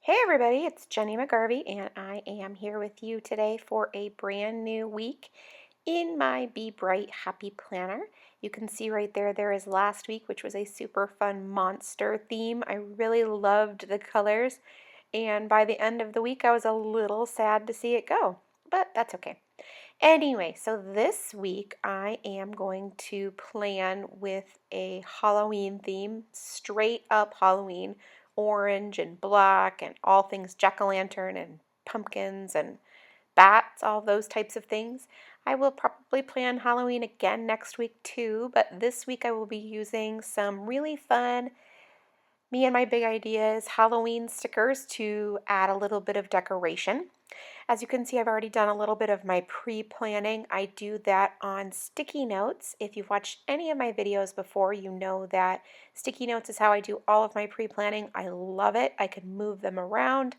Hey everybody, it's Jenny McGarvey, and I am here with you today for a brand new week in my Be Bright Happy Planner. You can see right there, there is last week, which was a super fun monster theme. I really loved the colors, and by the end of the week, I was a little sad to see it go, but that's okay. Anyway, so this week I am going to plan with a Halloween theme, straight up Halloween, orange and black and all things jack-o'-lantern and pumpkins and bats, all those types of things. I will probably plan Halloween again next week too, but this week I will be using some really fun me and my big ideas Halloween stickers to add a little bit of decoration. As you can see, I've already done a little bit of my pre-planning. I do that on sticky notes. If you've watched any of my videos before, you know that sticky notes is how I do all of my pre-planning. I love it. I can move them around.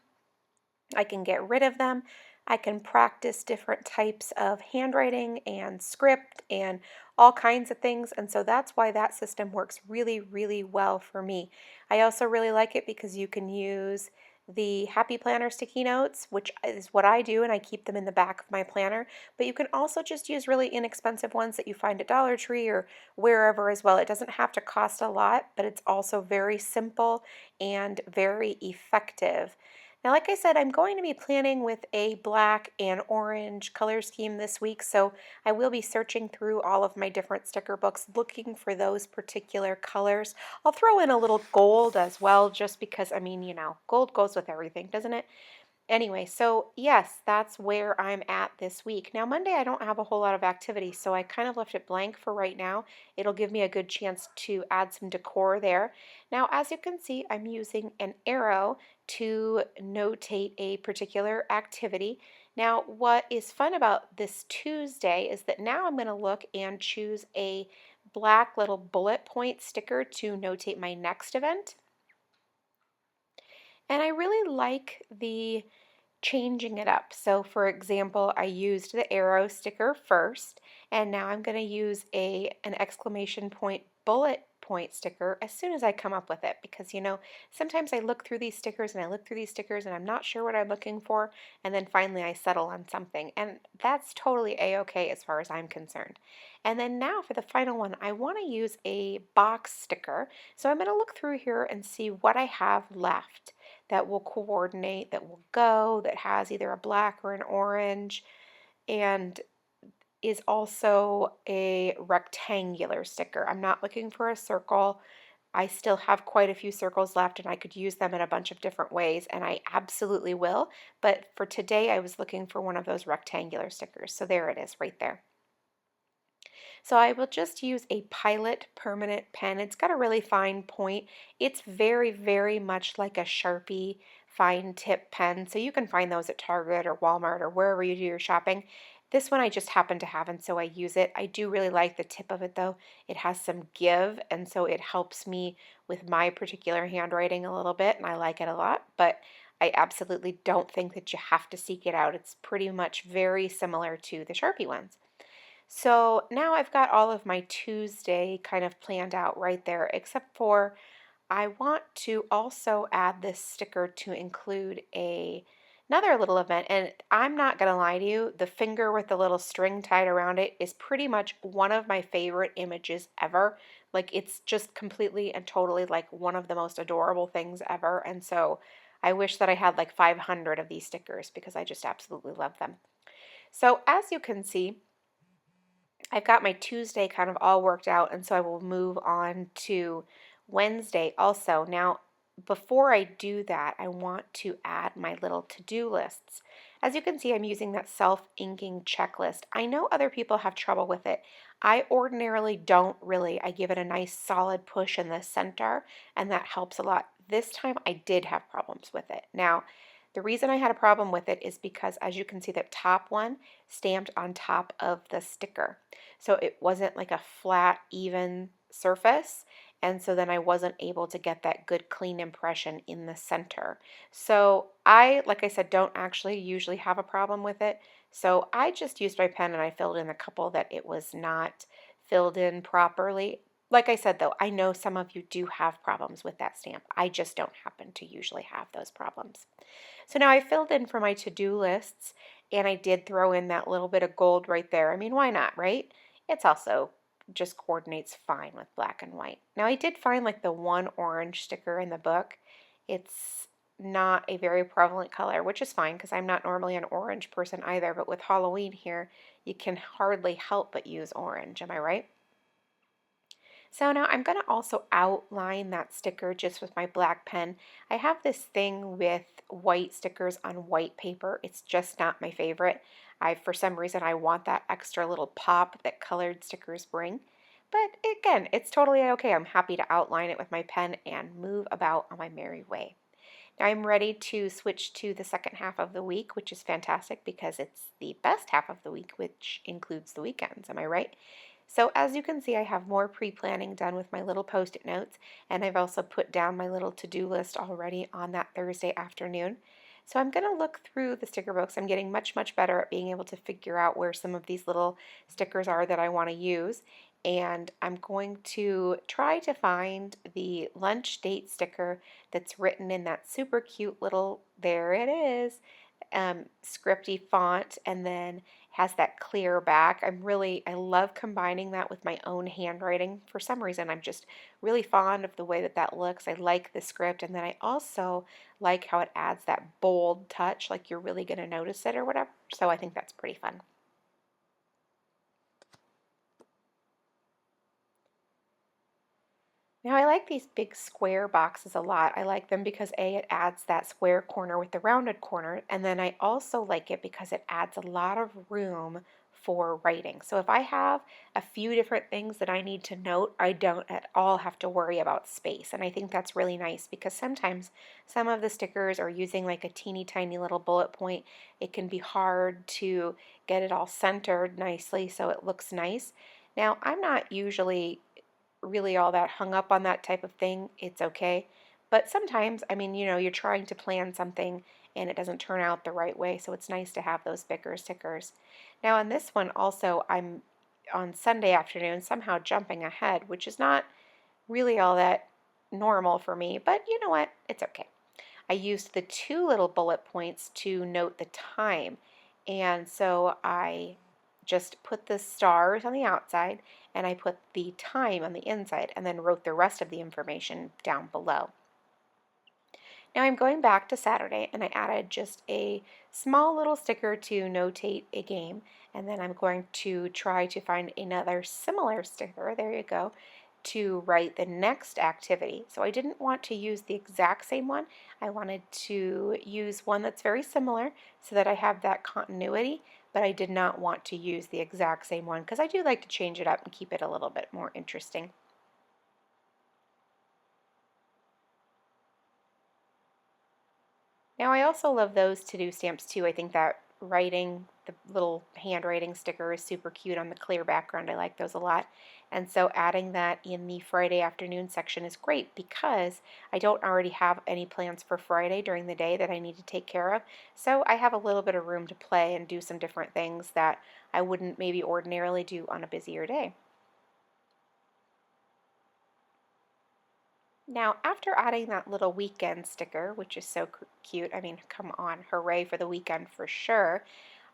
I can get rid of them. I can practice different types of handwriting and script and all kinds of things. And so that's why that system works really, really well for me. I also really like it because you can use the Happy Planner sticky notes, which is what I do, and I keep them in the back of my planner. But you can also just use really inexpensive ones that you find at Dollar Tree or wherever as well. It doesn't have to cost a lot, but it's also very simple and very effective. Now, like I said, I'm going to be planning with a black and orange color scheme this week, so I will be searching through all of my different sticker books looking for those particular colors. I'll throw in a little gold as well, just because, I mean, gold goes with everything, doesn't it? Anyway, so yes, that's where I'm at this week. Now, Monday, I don't have a whole lot of activity, so I kind of left it blank for right now. It'll give me a good chance to add some decor there. Now, as you can see, I'm using an arrow to notate a particular activity. Now, what is fun about this Tuesday is that now I'm going to look and choose a black little bullet point sticker to notate my next event. And I really like the changing it up. So for example, I used the arrow sticker first, and now I'm going to use an exclamation point bullet point sticker as soon as I come up with it, because sometimes I look through these stickers and I look through these stickers and I'm not sure what I'm looking for, and then finally I settle on something, and that's totally a-okay as far as I'm concerned. And then now for the final one, I want to use a box sticker, so I'm going to look through here and see what I have left that will coordinate, that will go, that has either a black or an orange, and is also a rectangular sticker. I'm not looking for a circle. I still have quite a few circles left, and I could use them in a bunch of different ways, and I absolutely will. But for today, I was looking for one of those rectangular stickers. So there it is right there. So I will just use a Pilot permanent pen. It's got a really fine point. It's very, very much like a Sharpie fine tip pen. So you can find those at Target or Walmart or wherever you do your shopping. This one I just happen to have, and so I use it. I do really like the tip of it though. It has some give, and so it helps me with my particular handwriting a little bit, and I like it a lot. But I absolutely don't think that you have to seek it out. It's pretty much very similar to the Sharpie ones. So now I've got all of my Tuesday kind of planned out right there, except for I want to also add this sticker to include another little event. And I'm not going to lie to you, the finger with the little string tied around it is pretty much one of my favorite images ever. Like, it's just completely and totally like one of the most adorable things ever. And so I wish that I had like 500 of these stickers because I just absolutely love them. So as you can see, I've got my Tuesday kind of all worked out, and so I will move on to Wednesday also. Now, before I do that, I want to add my little to-do lists. As you can see, I'm using that self-inking checklist. I know other people have trouble with it. I ordinarily don't really. I give it a nice solid push in the center, and that helps a lot. This time I did have problems with it. Now, the reason I had a problem with it is because, as you can see, that top one stamped on top of the sticker. So it wasn't like a flat, even surface. And so then I wasn't able to get that good, clean impression in the center. So I, like I said, don't actually usually have a problem with it. So I just used my pen and I filled in a couple that it was not filled in properly. like I said though, I know some of you do have problems with that stamp. I just don't happen to usually have those problems. So now I filled in for my to-do lists and I did throw in that little bit of gold right there. I mean, why not, right? It's also just coordinates fine with black and white. Now I did find like the one orange sticker in the book. It's not a very prevalent color, which is fine because I'm not normally an orange person either, but with Halloween here, you can hardly help but use orange, am I right? So now I'm going to also outline that sticker just with my black pen. I have this thing with white stickers on white paper. It's just not my favorite. For some reason, I want that extra little pop that colored stickers bring. But again, it's totally okay. I'm happy to outline it with my pen and move about on my merry way. Now I'm ready to switch to the second half of the week, which is fantastic because it's the best half of the week, which includes the weekends. Am I right? So as you can see, I have more pre-planning done with my little post-it notes, and I've also put down my little to-do list already on that Thursday afternoon. So I'm going to look through the sticker books. I'm getting much, much better at being able to figure out where some of these little stickers are that I want to use. And I'm going to try to find the lunch date sticker that's written in that super cute little, there it is, scripty font, and then has that clear back. I love combining that with my own handwriting. For some reason, I'm just really fond of the way that that looks. I like the script, and then I also like how it adds that bold touch, like you're really going to notice it or whatever. So I think that's pretty fun. Now I like these big square boxes a lot. I like them because A, it adds that square corner with the rounded corner, and then I also like it because it adds a lot of room for writing. So if I have a few different things that I need to note, I don't at all have to worry about space. And I think that's really nice because sometimes some of the stickers are using like a teeny tiny little bullet point. It can be hard to get it all centered nicely so it looks nice. Now, I'm not usually really all that hung up on that type of thing, it's okay. But sometimes, I mean, you're trying to plan something and it doesn't turn out the right way, so it's nice to have those bigger stickers. Now, on this one, also, I'm on Sunday afternoon somehow jumping ahead, which is not really all that normal for me, but you know what? It's okay. I used the two little bullet points to note the time. And so I just put the stars on the outside and I put the time on the inside and then wrote the rest of the information down below. Now I'm going back to Saturday and I added just a small little sticker to notate a game, and then I'm going to try to find another similar sticker, there you go, to write the next activity. So I didn't want to use the exact same one. I wanted to use one that's very similar so that I have that continuity, but I did not want to use the exact same one because I do like to change it up and keep it a little bit more interesting. Now I also love those to-do stamps too. I think that writing, the little handwriting sticker is super cute on the clear background. I like those a lot. And so adding that in the Friday afternoon section is great because I don't already have any plans for Friday during the day that I need to take care of. So I have a little bit of room to play and do some different things that I wouldn't maybe ordinarily do on a busier day. Now, after adding that little weekend sticker, which is so cute, I mean, come on, hooray for the weekend for sure,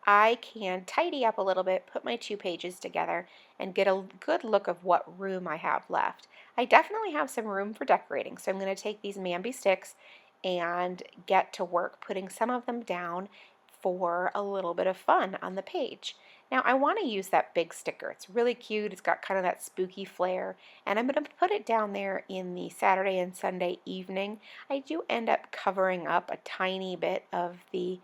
I can tidy up a little bit, put my two pages together, and get a good look of what room I have left. I definitely have some room for decorating, so I'm going to take these Mambi sticks and get to work putting some of them down for a little bit of fun on the page. Now I want to use that big sticker. It's really cute. It's got kind of that spooky flair, and I'm going to put it down there in the Saturday and Sunday evening. I do end up covering up a tiny bit of the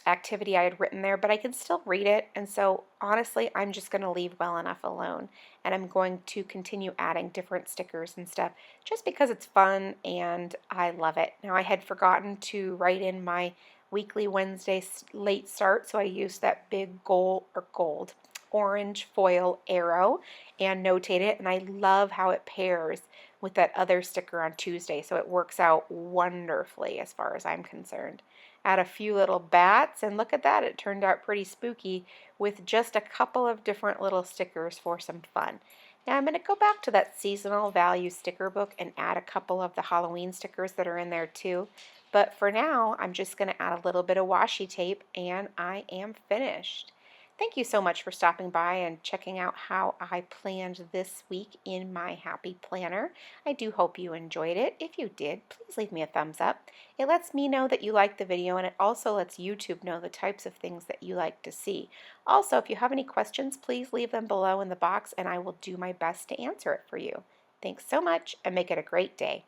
activity I had written there, but I can still read it, and so honestly I'm just going to leave well enough alone, and I'm going to continue adding different stickers and stuff just because it's fun and I love it. Now I had forgotten to write in my weekly Wednesday late start, so I used that big gold orange foil arrow and notate it, and I love how it pairs with that other sticker on Tuesday, so it works out wonderfully as far as I'm concerned. Add a few little bats, and look at that, it turned out pretty spooky with just a couple of different little stickers for some fun. Now I'm going to go back to that seasonal value sticker book and add a couple of the Halloween stickers that are in there too. But for now, I'm just going to add a little bit of washi tape and I am finished. Thank you so much for stopping by and checking out how I planned this week in my Happy Planner. I do hope you enjoyed it. If you did, please leave me a thumbs up. It lets me know that you liked the video, and it also lets YouTube know the types of things that you like to see. Also, if you have any questions, please leave them below in the box and I will do my best to answer it for you. Thanks so much and make it a great day.